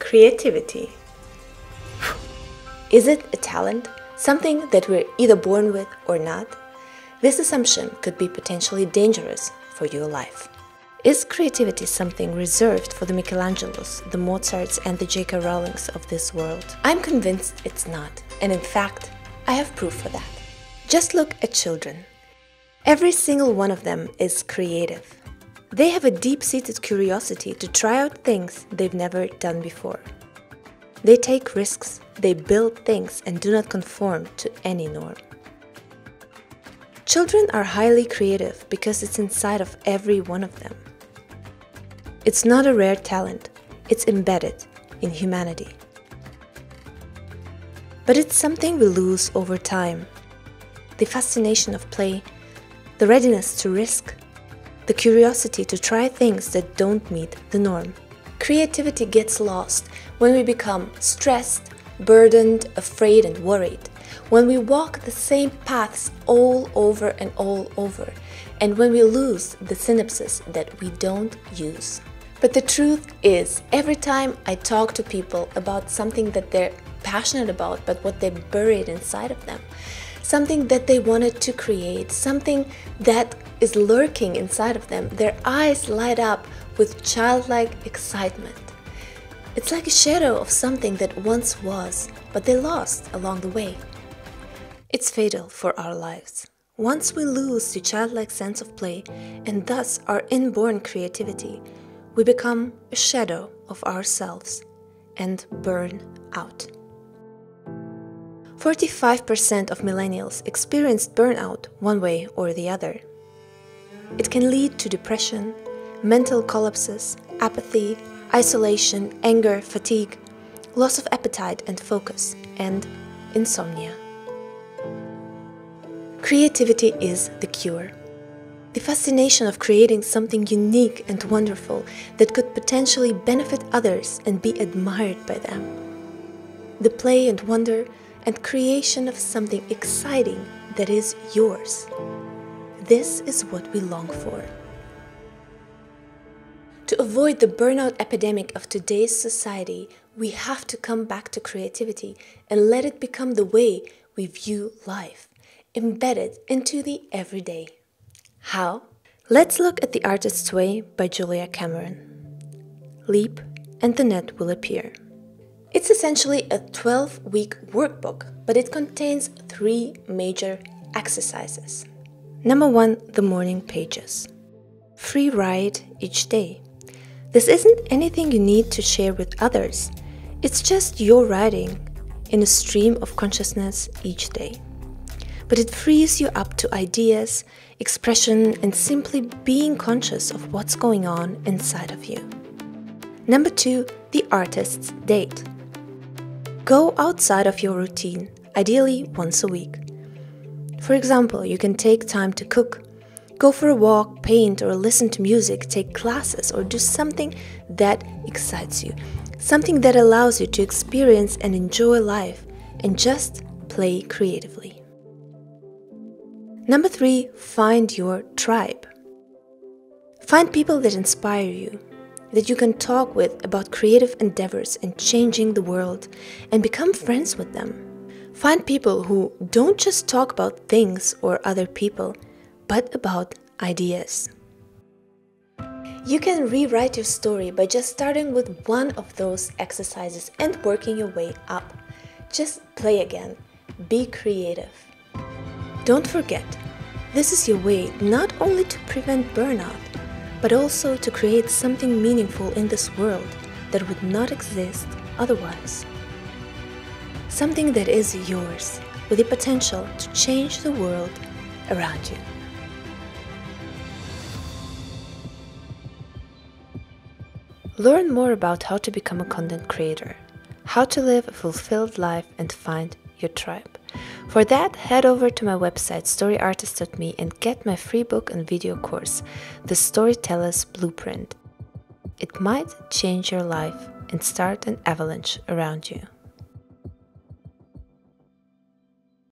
Creativity. Is it a talent? Something that we're either born with or not? This assumption could be potentially dangerous for your life. Is creativity something reserved for the Michelangelos, the Mozarts, and the J.K. Rowlings of this world? I'm convinced it's not, and in fact, I have proof for that. Just look at children. Every single one of them is creative. They have a deep-seated curiosity to try out things they've never done before. They take risks, they build things, and do not conform to any norm. Children are highly creative because it's inside of every one of them. It's not a rare talent, it's embedded in humanity. But it's something we lose over time. The fascination of play, the readiness to risk, the curiosity to try things that don't meet the norm. Creativity gets lost when we become stressed, burdened, afraid, and worried. When we walk the same paths all over and all over, and when we lose the synapses that we don't use. But the truth is, every time I talk to people about something that they're passionate about, but what they buried inside of them, something that they wanted to create, something that is lurking inside of them, their eyes light up with childlike excitement. It's like a shadow of something that once was, but they lost along the way. It's fatal for our lives. Once we lose the childlike sense of play, and thus our inborn creativity, we become a shadow of ourselves and burn out. 45% of millennials experienced burnout one way or the other. It can lead to depression, mental collapses, apathy, isolation, anger, fatigue, loss of appetite and focus, and insomnia. Creativity is the cure. The fascination of creating something unique and wonderful that could potentially benefit others and be admired by them. The play and wonder and creation of something exciting that is yours. This is what we long for. To avoid the burnout epidemic of today's society, we have to come back to creativity and let it become the way we view life, embedded into the everyday. How? Let's look at The Artist's Way by Julia Cameron. Leap and the net will appear. It's essentially a 12-week workbook, but it contains 3 major exercises. Number 1, the morning pages. Free write each day. This isn't anything you need to share with others. It's just your writing in a stream of consciousness each day. But it frees you up to ideas, expression, and simply being conscious of what's going on inside of you. Number 2, the artist's date. Go outside of your routine, ideally once a week. For example, you can take time to cook, go for a walk, paint, or listen to music, take classes, or do something that excites you, something that allows you to experience and enjoy life and just play creatively. Number 3, find your tribe. Find people that inspire you, that you can talk with about creative endeavors and changing the world, and become friends with them. Find people who don't just talk about things or other people, but about ideas. You can rewrite your story by just starting with one of those exercises and working your way up. Just play again. Be creative. Don't forget, this is your way not only to prevent burnout, but also to create something meaningful in this world that would not exist otherwise. Something that is yours, with the potential to change the world around you. Learn more about how to become a content creator, how to live a fulfilled life, and find your tribe. For that, head over to my website storyartist.me and get my free book and video course, The Storyteller's Blueprint. It might change your life and start an avalanche around you.